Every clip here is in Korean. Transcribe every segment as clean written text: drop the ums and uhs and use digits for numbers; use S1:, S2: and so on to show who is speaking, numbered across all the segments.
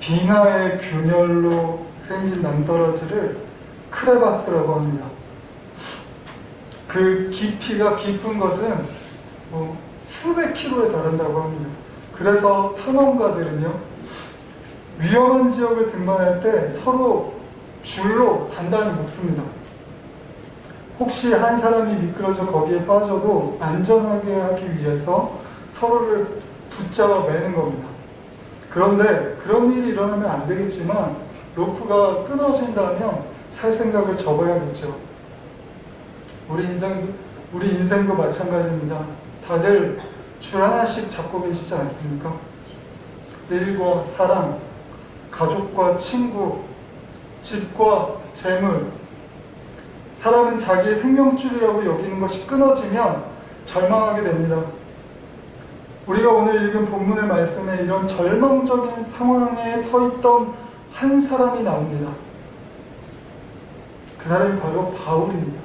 S1: 빙하의 균열로 생긴 낭떠러지를 크레바스라고 합니다. 그 깊이가 깊은 것은 수백 킬로에 달한다고 합니다. 그래서 탐험가들은요, 위험한 지역을 등반할 때 서로 줄로 단단히 묶습니다. 혹시 한 사람이 미끄러져 거기에 빠져도 안전하게 하기 위해서 서로를 붙잡아 매는 겁니다. 그런데 그런 일이 일어나면 안 되겠지만 로프가 끊어진다면 살 생각을 접어야겠죠. 우리 인생도 마찬가지입니다. 다들 줄 하나씩 잡고 계시지 않습니까? 일과 사랑, 가족과 친구, 집과 재물. 사람은 자기의 생명줄이라고 여기는 것이 끊어지면 절망하게 됩니다. 우리가 오늘 읽은 본문의 말씀에 이런 절망적인 상황에 서 있던 한 사람이 나옵니다. 그 사람이 바로 바울입니다.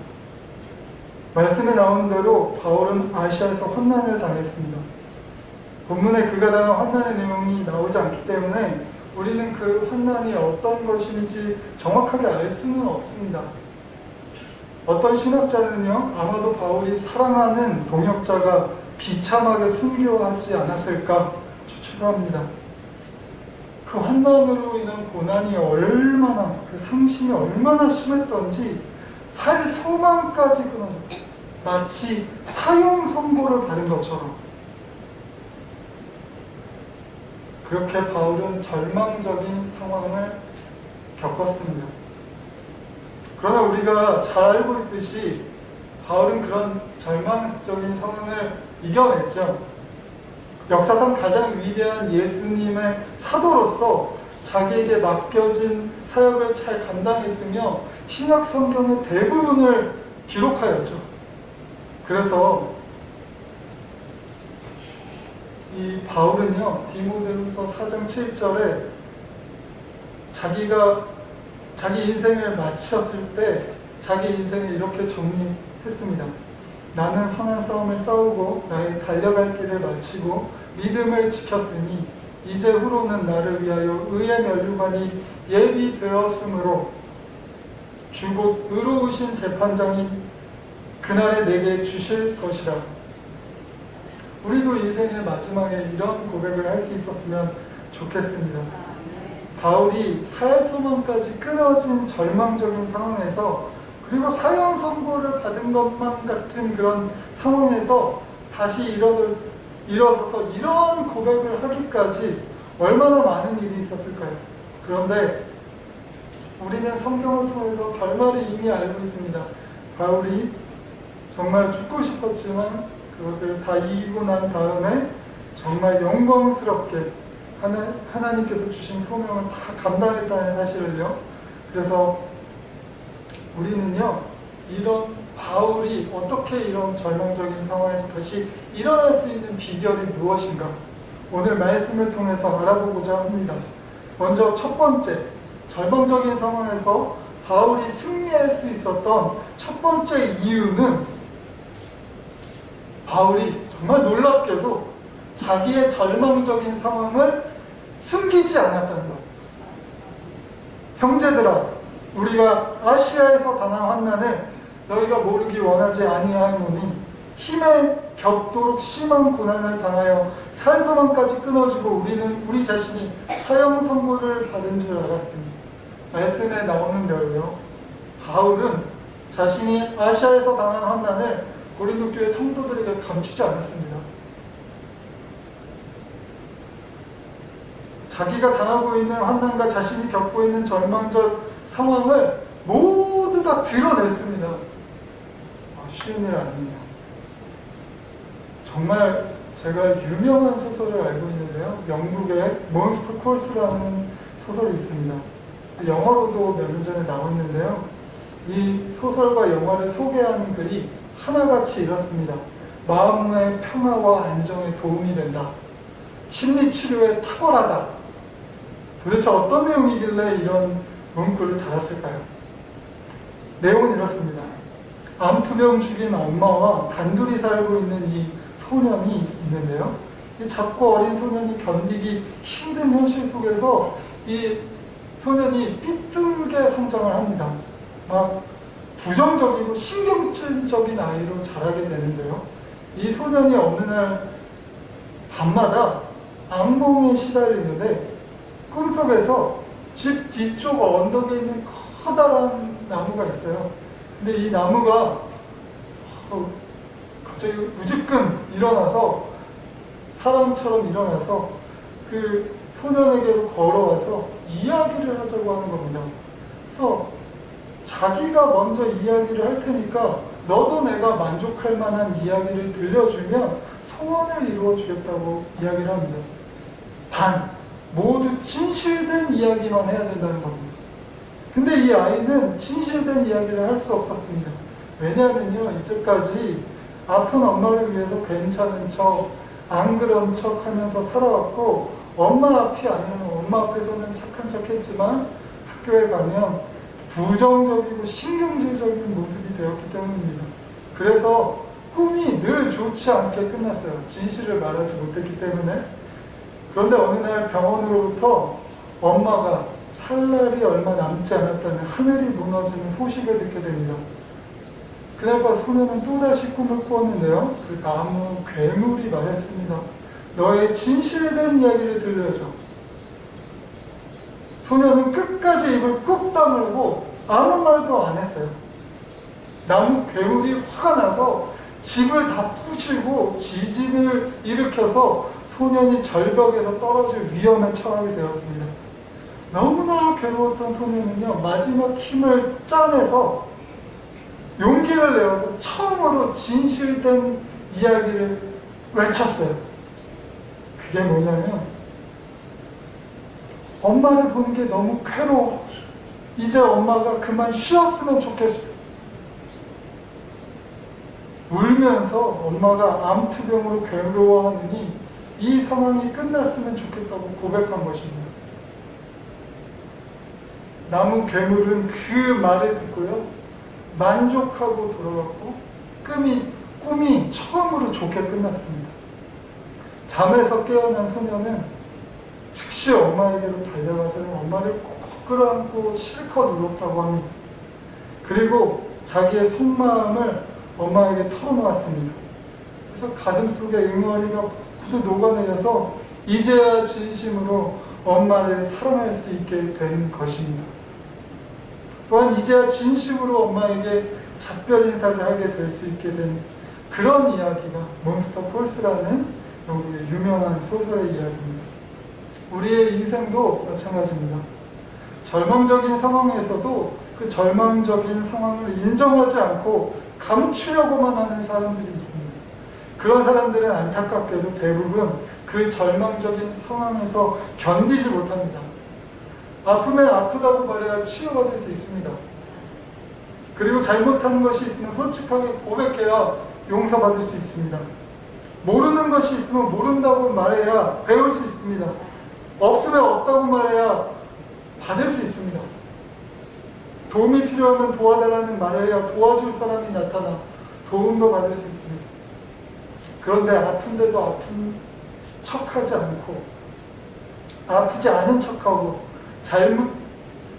S1: 말씀에 나온 대로 바울은 아시아에서 환난을 당했습니다. 본문에 그가 당한 환난의 내용이 나오지 않기 때문에 우리는 그 환난이 어떤 것인지 정확하게 알 수는 없습니다. 어떤 신학자는요, 아마도 바울이 사랑하는 동역자가 비참하게 순교하지 않았을까 추측합니다. 그 환난으로 인한 고난이 얼마나, 그 상심이 얼마나 심했던지 살 소망까지 끊어졌다. 마치 사형 선고를 받은 것처럼. 그렇게 바울은 절망적인 상황을 겪었습니다. 그러나 우리가 잘 알고 있듯이 바울은 그런 절망적인 상황을 이겨냈죠. 역사상 가장 위대한 예수님의 사도로서 자기에게 맡겨진 사역을 잘 감당했으며 신약 성경의 대부분을 기록하였죠. 그래서 이 바울은요, 디모데후서 4장 7절에 자기 인생을 마쳤을 때 자기 인생을 이렇게 정리했습니다. 나는 선한 싸움을 싸우고 나의 달려갈 길을 마치고 믿음을 지켰으니 이제 후로는 나를 위하여 의의 면류관이 예비되었으므로 주곧 의로우신 재판장이 그날에 내게 주실 것이라. 우리도 인생의 마지막에 이런 고백을 할 수 있었으면 좋겠습니다. 바울이 사형 소망까지 끊어진 절망적인 상황에서, 그리고 사형 선고를 받은 것만 같은 그런 상황에서 다시 일어서서 이러한 고백을 하기까지 얼마나 많은 일이 있었을까요? 그런데 우리는 성경을 통해서 결말을 이미 알고 있습니다. 바울이 정말 죽고 싶었지만 그것을 다 이기고 난 다음에 정말 영광스럽게 하나님께서 주신 소명을 다 감당했다는 사실을요. 그래서 우리는요, 이런 바울이 어떻게 이런 절망적인 상황에서 다시 일어날 수 있는 비결이 무엇인가, 오늘 말씀을 통해서 알아보고자 합니다. 먼저 첫 번째, 절망적인 상황에서 바울이 승리할 수 있었던 첫 번째 이유는 바울이 정말 놀랍게도 자기의 절망적인 상황을 숨기지 않았다는 것. 형제들아, 우리가 아시아에서 당한 환난을 너희가 모르기 원하지 아니하노니 힘에 겹도록 심한 고난을 당하여 살소망까지 끊어지고 우리는 우리 자신이 사형 선고를 받은 줄 알았으니. 말씀에 나오는 대로요, 바울은 자신이 아시아에서 당한 환난을 고린도 교회 성도들에게 감추지 않았습니다. 자기가 당하고 있는 환난과 자신이 겪고 있는 절망적 상황을 모두 다 드러냈습니다. 쉬운 일 아니에요. 정말 제가 유명한 소설을 알고 있는데요, 영국의 몬스터 콜스라는 소설이 있습니다. 영어로도 몇 년 전에 나왔는데요, 이 소설과 영화를 소개하는 글이 하나같이 이렇습니다. 마음의 평화와 안정에 도움이 된다. 심리치료에 탁월하다. 도대체 어떤 내용이길래 이런 문구를 달았을까요? 내용은 이렇습니다. 암투병 중인 엄마와 단둘이 살고 있는 이 소년이 있는데요, 이 작고 어린 소년이 견디기 힘든 현실 속에서 이 소년이 삐뚤게 성장을 합니다. 막 부정적이고 신경질적인 아이로 자라게 되는데요. 이 소년이 어느 날 밤마다 악몽에 시달리는데 꿈속에서 집 뒤쪽 언덕에 있는 커다란 나무가 있어요. 근데 이 나무가 갑자기 우직근 일어나서 사람처럼 일어나서 그 소년에게로 걸어와서 이야기를 하자고 하는 겁니다. 그래서 자기가 먼저 이야기를 할 테니까 너도 내가 만족할 만한 이야기를 들려주면 소원을 이루어주겠다고 이야기를 합니다. 단 모두 진실된 이야기만 해야 된다는 겁니다. 근데 이 아이는 진실된 이야기를 할 수 없었습니다. 왜냐하면요, 이제까지 아픈 엄마를 위해서 괜찮은 척, 안 그런 척 하면서 살아왔고, 엄마 앞이 아니면 엄마 앞에서는 착한 척 했지만 학교에 가면 부정적이고 신경질적인 모습이 되었기 때문입니다. 그래서 꿈이 늘 좋지 않게 끝났어요. 진실을 말하지 못했기 때문에. 그런데 어느 날 병원으로부터 엄마가 살 날이 얼마 남지 않았다는 하늘이 무너지는 소식을 듣게 됩니다. 그날 밤 소년은 또다시 꿈을 꾸었는데요. 그 나무 괴물이 말했습니다. 너의 진실된 이야기를 들려줘. 소년은 끝까지 입을 꾹 다물고 아무 말도 안 했어요. 나무 괴물이 화가 나서 집을 다 부시고 지진을 일으켜서 소년이 절벽에서 떨어질 위험에 처하게 되었습니다. 너무나 괴로웠던 소년은요, 마지막 힘을 짜내서 용기를 내어서 처음으로 진실된 이야기를 외쳤어요. 그게 뭐냐면, 엄마를 보는 게 너무 괴로워. 이제 엄마가 그만 쉬었으면 좋겠어. 울면서 엄마가 암투병으로 괴로워하느니 이 상황이 끝났으면 좋겠다고 고백한 것입니다. 나무 괴물은 그 말을 듣고요, 만족하고 돌아갔고 꿈이 처음으로 좋게 끝났습니다. 잠에서 깨어난 소년은 즉시 엄마에게로 달려가서 엄마를 꼭 끌어안고 실컷 울었다고 합니다. 그리고 자기의 속마음을 엄마에게 털어놓았습니다. 그래서 가슴속에 응어리가 모두 녹아내려서 이제야 진심으로 엄마를 사랑할 수 있게 된 것입니다. 또한 이제야 진심으로 엄마에게 작별 인사를 하게 될 수 있게 된 그런 이야기가 몬스터 콜스라는 영국의 유명한 소설의 이야기입니다. 우리의 인생도 마찬가지입니다. 절망적인 상황에서도 그 절망적인 상황을 인정하지 않고 감추려고만 하는 사람들이 있습니다. 그런 사람들은 안타깝게도 대부분 그 절망적인 상황에서 견디지 못합니다. 아프면 아프다고 말해야 치유받을 수 있습니다. 그리고 잘못하는 것이 있으면 솔직하게 고백해야 용서받을 수 있습니다. 모르는 것이 있으면 모른다고 말해야 배울 수 있습니다. 없으면 없다고 말해야 받을 수 있습니다. 도움이 필요하면 도와달라는 말을 해야 도와줄 사람이 나타나 도움도 받을 수 있습니다. 그런데 아픈데도 아픈 척하지 않고 아프지 않은 척하고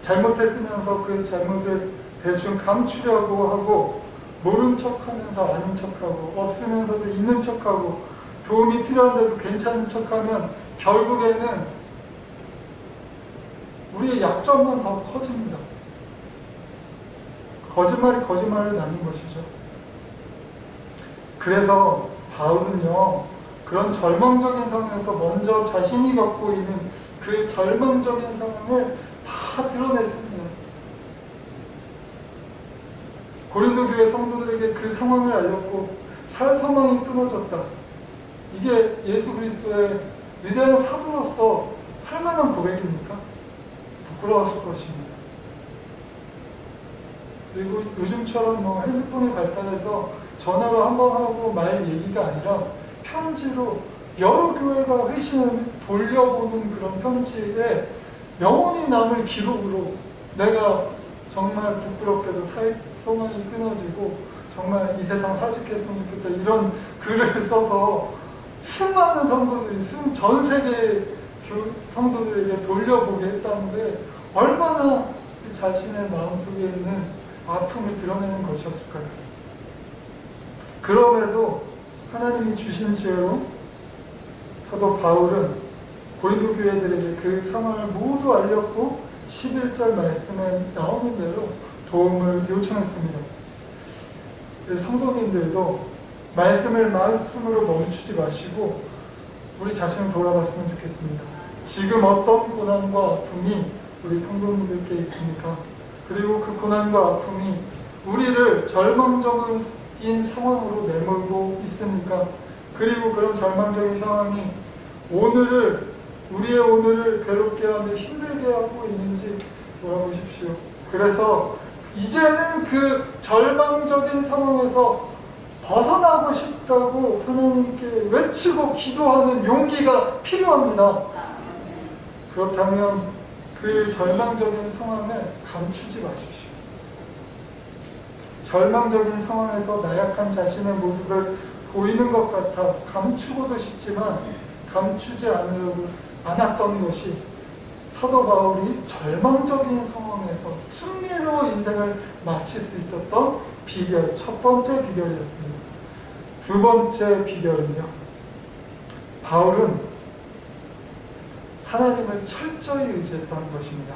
S1: 잘못했으면서 그 잘못을 대충 감추려고 하고 모른 척하면서 아닌 척하고 없으면서도 있는 척하고 도움이 필요한데도 괜찮은 척하면 결국에는 우리의 약점만 더 커집니다. 거짓말이 거짓말을 낳는 것이죠. 그래서 바울은요, 그런 절망적인 상황에서 먼저 자신이 겪고 있는 그 절망적인 상황을 다 드러냈습니다. 고린도 교회 성도들에게 그 상황을 알렸고 살 소망이 끊어졌다. 이게 예수 그리스도의 위대한 사도로서 할 만한 고백입니까? 부끄러웠을 것입니다. 그리고 요즘처럼 핸드폰이 발달해서 전화로 한번 하고 말 얘기가 아니라 편지로 여러 교회가 회신을 돌려보는 그런 편지에 영원히 남을 기록으로 내가 정말 부끄럽게도 살 소망이 끊어지고 정말 이 세상 하직했으면 좋겠다 이런 글을 써서 수많은 성도들이 전 세계 성도들에게 돌려보게 했다는데 얼마나 그 자신의 마음속에 있는 아픔을 드러내는 것이었을까요? 그럼에도 하나님이 주신 지혜로 사도 바울은 고린도 교회들에게 그 상황을 모두 알렸고 11절 말씀에 나오는 대로 도움을 요청했습니다. 성도님들도 말씀으로 멈추지 마시고 우리 자신을 돌아봤으면 좋겠습니다. 지금 어떤 고난과 아픔이 우리 성도님들께 있습니까? 그리고 그 고난과 아픔이 우리를 절망적인 상황으로 내몰고 있습니까? 그리고 그런 절망적인 상황이 우리의 오늘을 괴롭게 하며 힘들게 하고 있는지 돌아보십시오. 그래서 이제는 그 절망적인 상황에서 벗어나고 싶다고 하나님께 외치고 기도하는 용기가 필요합니다. 그렇다면 그 절망적인 상황을 감추지 마십시오. 절망적인 상황에서 나약한 자신의 모습을 보이는 것 같아 감추고도 싶지만 감추지 않았던 것이 사도 바울이 절망적인 상황에서 승리로 인생을 마칠 수 있었던 비결, 첫 번째 비결이었습니다. 두 번째 비결은요, 바울은 하나님을 철저히 의지했다는 것입니다.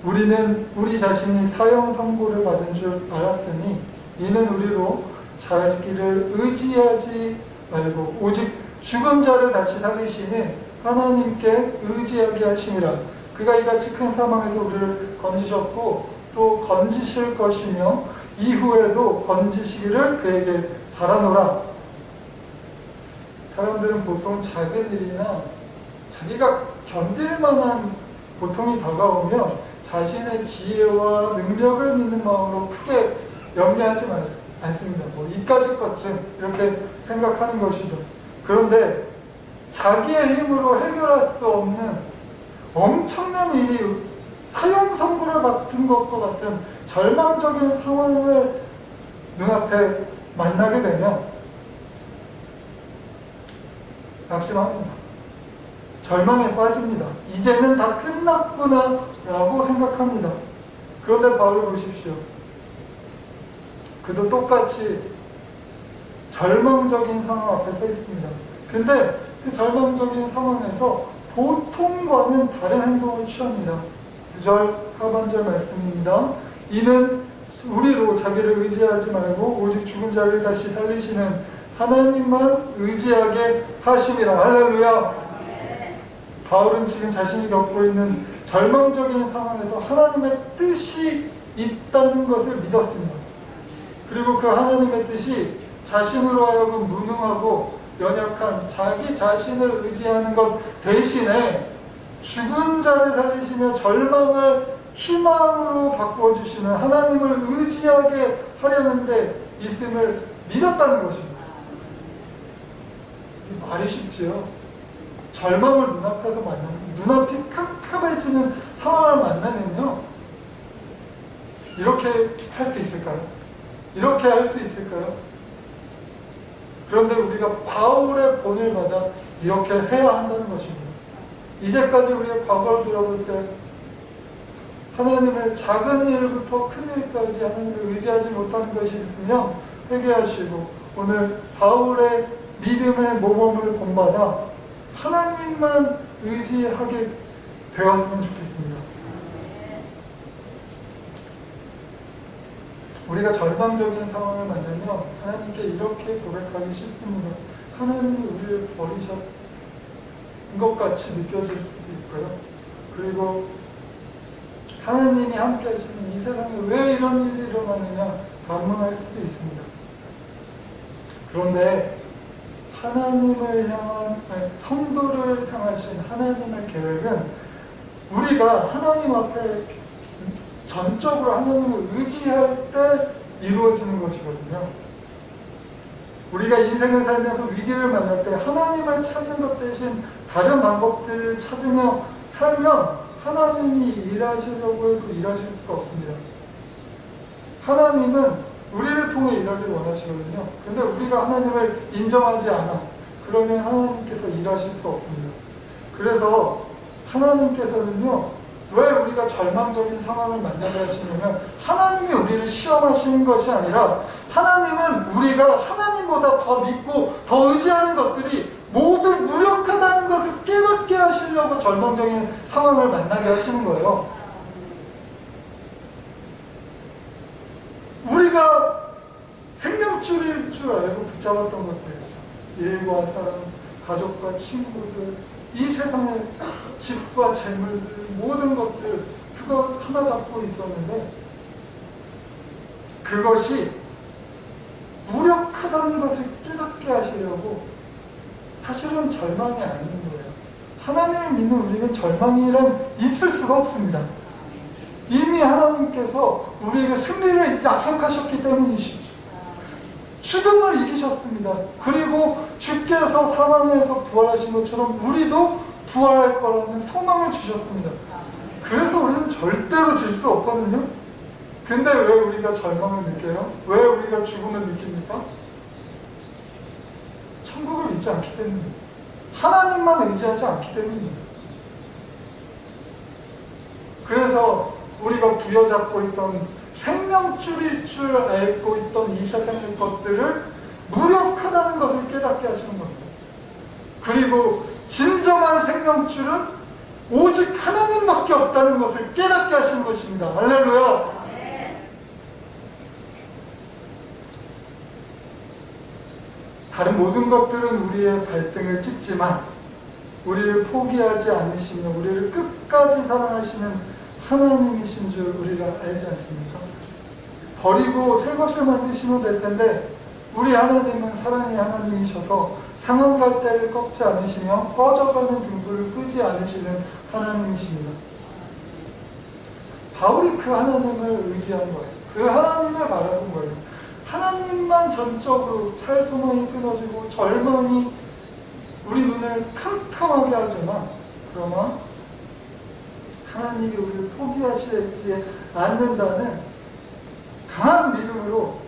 S1: 우리는 우리 자신이 사형 선고를 받은 줄 알았으니 이는 우리로 자기를 의지하지 말고 오직 죽은 자를 다시 살리시는 하나님께 의지하게 하심이라. 그가 이같이 큰 사망에서 우리를 건지셨고 또 건지실 것이며 이후에도 건지시기를 그에게 바라노라. 사람들은 보통 작은 일이나 자기가 견딜 만한 고통이 다가오면 자신의 지혜와 능력을 믿는 마음으로 크게 염려하지 않습니다. 이까짓 것쯤 이렇게 생각하는 것이죠. 그런데 자기의 힘으로 해결할 수 없는 엄청난 일이 사형 선고를 받은 것과 같은 절망적인 상황을 눈앞에 만나게 되면 낙심합니다. 절망에 빠집니다. 이제는 다 끝났구나 라고 생각합니다. 그런데 바울을 보십시오. 그도 똑같이 절망적인 상황 앞에 서 있습니다. 근데 그 절망적인 상황에서 보통과는 다른 행동을 취합니다. 9절 하반절 말씀입니다. 이는 우리로 자기를 의지하지 말고 오직 죽은 자를 다시 살리시는 하나님만 의지하게 하심이라. 할렐루야. 바울은 지금 자신이 겪고 있는 절망적인 상황에서 하나님의 뜻이 있다는 것을 믿었습니다. 그리고 그 하나님의 뜻이 자신으로 하여금 무능하고 연약한 자기 자신을 의지하는 것 대신에 죽은 자를 살리시며 절망을 희망으로 바꾸어주시는 하나님을 의지하게 하려는 데 있음을 믿었다는 것입니다. 말이 쉽지요. 절망을 눈앞에서 만나면, 눈앞이 캄캄해지는 상황을 만나면요, 이렇게 할 수 있을까요? 이렇게 할 수 있을까요? 그런데 우리가 바울의 본을 받아 이렇게 해야 한다는 것입니다. 이제까지 우리가 과거를 돌아볼 때 하나님을 작은 일부터 큰 일까지 하나님을 의지하지 못하는 것이 있으면 회개하시고 오늘 바울의 믿음의 모범을 본받아 하나님만 의지하게 되었으면 좋겠습니다. 우리가 절망적인 상황을 만나면 하나님께 이렇게 고백하기 쉽습니다. 하나님이 우리를 버리신 것 같이 느껴질 수도 있고요. 그리고 하나님이 함께 하시는 이 세상에 왜 이런 일이 일어나느냐 반문할 수도 있습니다. 그런데 하나님을 향한, 성도를 향하신 하나님의 계획은 우리가 하나님 앞에 전적으로 하나님을 의지할 때 이루어지는 것이거든요. 우리가 인생을 살면서 위기를 만날 때 하나님을 찾는 것 대신 다른 방법들을 찾으며 살면 하나님이 일하시려고 해도 일하실 수가 없습니다. 하나님은 우리를 통해 일하기를 원하시거든요. 근데 우리가 하나님을 인정하지 않아. 그러면 하나님께서 일하실 수 없습니다. 그래서 하나님께서는요, 왜 우리가 절망적인 상황을 만나게 하시냐면 하나님이 우리를 시험하시는 것이 아니라 하나님은 우리가 하나님보다 더 믿고 더 의지하는 것들이 모두 무력하다는 것을 깨닫게 하시려고 절망적인 상황을 만나게 하시는 거예요. 우리가 생명줄일 줄 알고 붙잡았던 것들이죠. 일과 사람, 가족과 친구들, 이 세상의 집과 재물들, 모든 것들, 그거 하나 잡고 있었는데 그것이 무력하다는 것을 깨닫게 하시려고 사실은 절망이 아닌 거예요. 하나님을 믿는 우리는 절망이란 있을 수가 없습니다. 이미 하나님께서 우리에게 승리를 약속하셨기 때문이시죠. 죽음을 이기셨습니다. 그리고 주께서 사망에서 부활하신 것처럼 우리도 부활할 거라는 소망을 주셨습니다. 그래서 우리는 절대로 질 수 없거든요. 근데 왜 우리가 절망을 느껴요? 왜 우리가 죽음을 느낍니까? 천국을 믿지 않기 때문입니다. 하나님만 의지하지 않기 때문입니다. 그래서 우리가 부여잡고 있던 생명줄일 줄 알고 있던 이 세상의 것들을 무력하다는 것을 깨닫게 하시는 겁니다. 그리고 진정한 생명줄은 오직 하나님밖에 없다는 것을 깨닫게 하시는 것입니다. 할렐루야! 다른 모든 것들은 우리의 발등을 찍지만 우리를 포기하지 않으시며 우리를 끝까지 사랑하시는 하나님이신 줄 우리가 알지 않습니까? 버리고 새 것을 만드시면 될 텐데 우리 하나님은 사랑의 하나님이셔서 상한 갈대를 꺾지 않으시며 꺼져가는 등불을 끄지 않으시는 하나님이십니다. 바울이 그 하나님을 의지한 거예요. 그 하나님을 바라본 거예요. 하나님만 전적으로 살 소망이 끊어지고 절망이 우리 눈을 캄캄하게 하지만 그러나 하나님이 우리를 포기하시지 않는다는 강한 믿음으로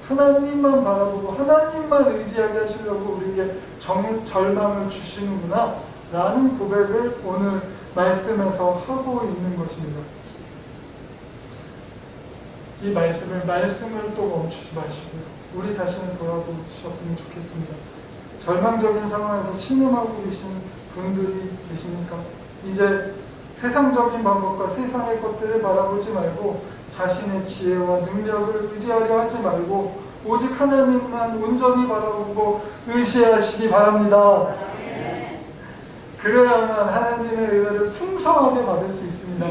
S1: 하나님만 바라보고 하나님만 의지하게 하시려고 우리에게 절망을 주시는구나 라는 고백을 오늘 말씀에서 하고 있는 것입니다. 이 말씀을 또 멈추지 마시고요. 우리 자신을 돌아보셨으면 좋겠습니다. 절망적인 상황에서 신음하고 계신 분들이 계십니까? 이제 세상적인 방법과 세상의 것들을 바라보지 말고 자신의 지혜와 능력을 의지하려 하지 말고 오직 하나님만 온전히 바라보고 의지하시기 바랍니다. 그래야만 하나님의 은혜를 풍성하게 받을 수 있습니다.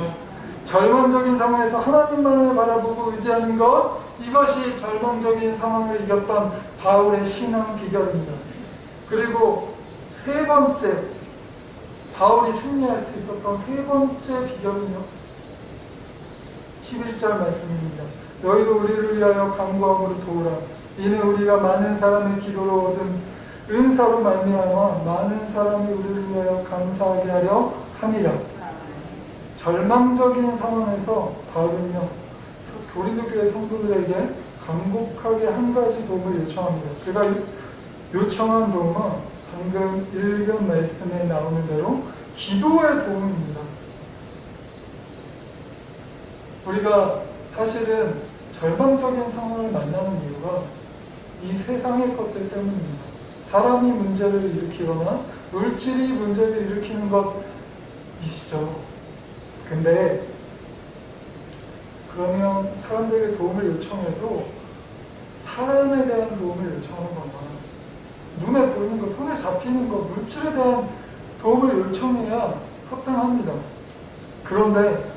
S1: 절망적인 상황에서 하나님만을 바라보고 의지하는 것, 이것이 절망적인 상황을 이겼던 바울의 신앙 비결입니다. 그리고 세 번째, 바울이 승리할 수 있었던 세 번째 비결은요, 11절 말씀입니다. 너희도 우리를 위하여 간구함으로 도우라. 이는 우리가 많은 사람의 기도로 얻은 은사로 말미암아 많은 사람이 우리를 위하여 감사하게 하려 함이라. 절망적인 상황에서 바울은요, 고린도 교회 성도들에게 간곡하게 한 가지 도움을 요청합니다. 그가 요청한 도움은 방금 읽은 말씀에 나오는 대로 기도의 도움입니다. 우리가 사실은 절망적인 상황을 만나는 이유가 이 세상의 것들 때문입니다. 사람이 문제를 일으키거나 물질이 문제를 일으키는 것이시죠. 근데 그러면 사람들에게 도움을 요청해도 사람에 대한 도움을 요청하는 거나 눈에 보이는 것, 손에 잡히는 것, 물질에 대한 도움을 요청해야 합당합니다. 그런데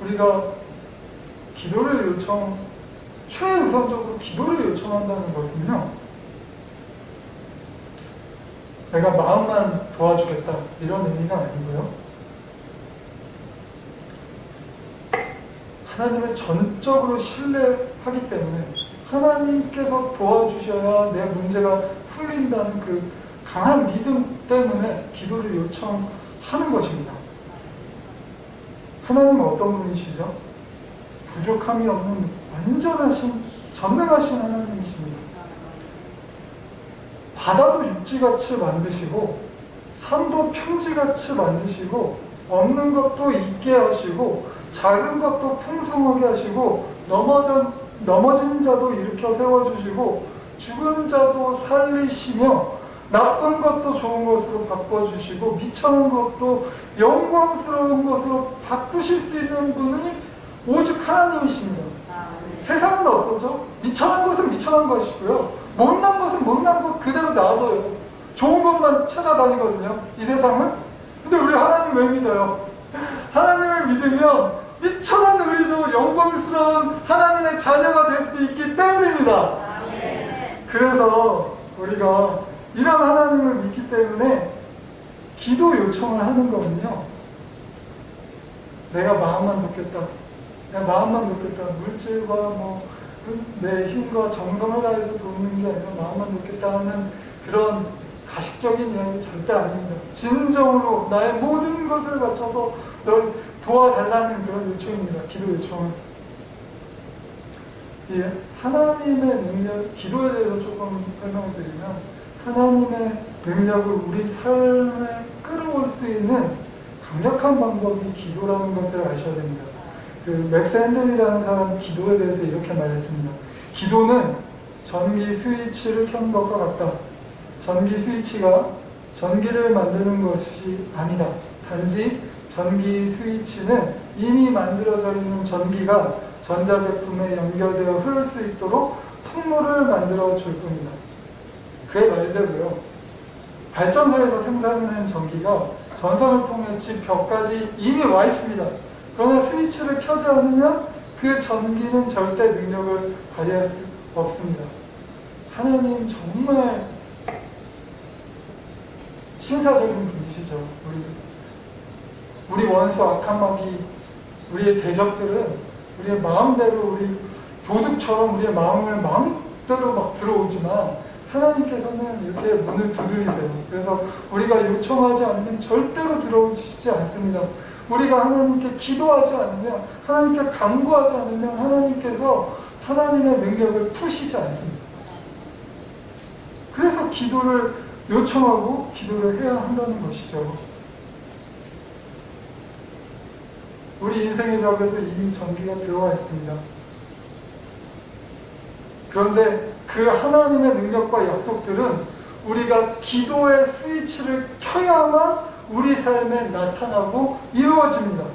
S1: 우리가 기도를 최우선적으로 기도를 요청한다는 것은요, 내가 마음만 도와주겠다 이런 의미가 아니고요, 하나님을 전적으로 신뢰하기 때문에 하나님께서 도와주셔야 내 문제가 풀린다는 그 강한 믿음 때문에 기도를 요청하는 것입니다. 하나님은 어떤 분이시죠? 부족함이 없는 완전하신, 전능하신 하나님이십니다. 바다도 육지같이 만드시고 산도 평지같이 만드시고 없는 것도 있게 하시고 작은 것도 풍성하게 하시고 넘어진 자도 일으켜 세워주시고 죽은 자도 살리시며 나쁜 것도 좋은 것으로 바꿔주시고 미천한 것도 영광스러운 것으로 바꾸실 수 있는 분이 오직 하나님이십니다. 세상은 어떠죠? 미천한 것은 미천한 것이고요, 못난 것은 못난 것 그대로 놔둬요. 좋은 것만 찾아다니거든요, 이 세상은. 근데 우리 하나님 왜 믿어요? 하나님을 믿으면 미천한 우리도 영광스러운 하나님의 자녀가 될 수 있기 때문입니다. 그래서 우리가 이런 하나님을 믿기 때문에 기도 요청을 하는 거는요, 내가 마음만 놓겠다, 내가 마음만 놓겠다, 물질과 내 힘과 정성을 다해서 돕는 게 아니라 마음만 놓겠다 하는 그런 가식적인 이야기 절대 아닙니다. 진정으로 나의 모든 것을 바쳐서 널 도와달라는 그런 요청입니다. 기도 요청은. 하나님의 능력, 기도에 대해서 조금 설명을 드리면, 하나님의 능력을 우리 삶에 끌어올 수 있는 강력한 방법이 기도라는 것을 아셔야 됩니다. 맥스 핸들이라는 사람이 기도에 대해서 이렇게 말했습니다. 기도는 전기 스위치를 켠 것과 같다. 전기 스위치가 전기를 만드는 것이 아니다. 단지 전기 스위치는 이미 만들어져 있는 전기가 전자제품에 연결되어 흐를 수 있도록 통로를 만들어 줄 뿐이다. 그의 말대로요, 발전소에서 생산하는 전기가 전선을 통해 집 벽까지 이미 와 있습니다. 그러나 스위치를 켜지 않으면 그 전기는 절대 능력을 발휘할 수 없습니다. 하나님 정말 신사적인 분이시죠. 우리 원수 악한 마귀, 우리의 대적들은 우리의 마음대로, 우리 도둑처럼 우리의 마음을 마음대로 막 들어오지만 하나님께서는 이렇게 문을 두드리세요. 그래서 우리가 요청하지 않으면 절대로 들어오시지 않습니다. 우리가 하나님께 기도하지 않으면, 하나님께 간구하지 않으면 하나님께서 하나님의 능력을 푸시지 않습니다. 그래서 기도를 요청하고 기도를 해야 한다는 것이죠. 우리 인생의 벽에도 이미 전기가 들어와 있습니다. 그런데 그 하나님의 능력과 약속들은 우리가 기도의 스위치를 켜야만 우리 삶에 나타나고 이루어집니다.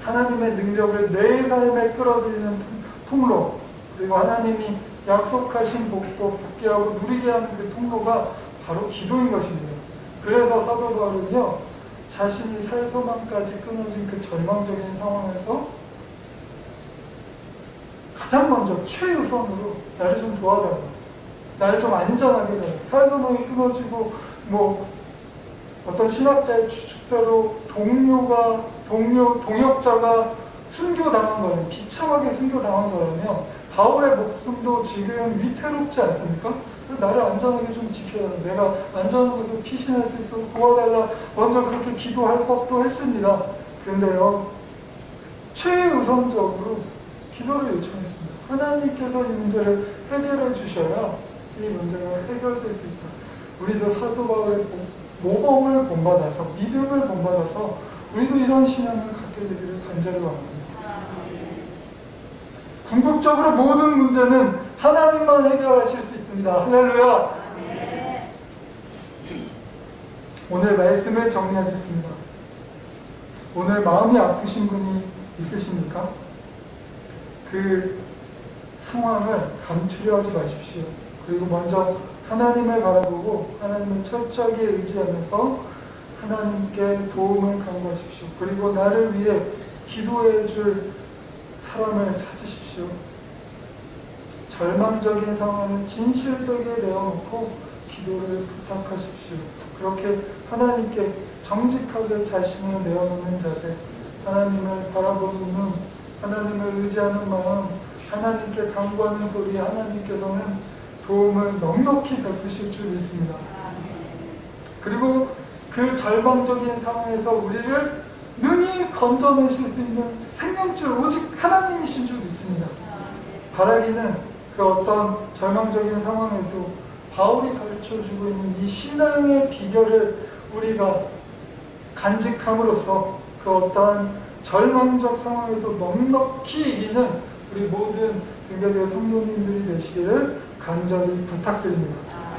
S1: 하나님의 능력을 내 삶에 끌어들이는 통로, 그리고 하나님이 약속하신 복도 받게 하고 누리게 하는 그 통로가 바로 기도인 것입니다. 그래서 사도 바울은요, 자신이 살 소망까지 끊어진 그 절망적인 상황에서 가장 먼저 최우선으로 나를 좀 도와달라, 나를 좀 안전하게 해달라. 살 소망이 끊어지고 어떤 신학자의 추측대로 동역자가 순교당한 거라면, 비참하게 순교당한 거라면 바울의 목숨도 지금 위태롭지 않습니까? 나를 안전하게 좀 지켜달라, 내가 안전한 곳을 피신할 수 있도록 도와달라, 먼저 그렇게 기도할 법도 했습니다. 그런데요, 최우선적으로 기도를 요청했습니다. 하나님께서 이 문제를 해결해 주셔야 이 문제가 해결될 수 있다. 우리도 사도 바울의 모범을 본받아서, 믿음을 본받아서 우리도 이런 신앙을 갖게 되기를 간절히 바랍니다. 궁극적으로 모든 문제는 하나님만 해결하실 수 있습니다. 할렐루야. 오늘 말씀을 정리하겠습니다. 오늘 마음이 아프신 분이 있으십니까? 그 상황을 감추려 하지 마십시오. 그리고 먼저 하나님을 바라보고 하나님을 철저하게 의지하면서 하나님께 도움을 간구하십시오. 그리고 나를 위해 기도해 줄 사람을 찾으십시오. 절망적인 상황을 진실되게 내어놓고 기도를 부탁하십시오. 그렇게 하나님께 정직하게 자신을 내어놓는 자세, 하나님을 바라보는 눈, 하나님을 의지하는 마음, 하나님께 간구하는 소리, 하나님께서는 도움을 넉넉히 베푸실 줄 믿습니다. 그리고 그 절망적인 상황에서 우리를 능히 건져내실 수 있는 생명줄 오직 하나님이신 줄 믿습니다. 바라기는 그 어떤 절망적인 상황에도 바울이 가르쳐주고 있는 이 신앙의 비결을 우리가 간직함으로써 그 어떠한 절망적 상황에도 넉넉히 이기는 우리 모든 등교교회 성도님들이 되시기를 간절히 부탁드립니다.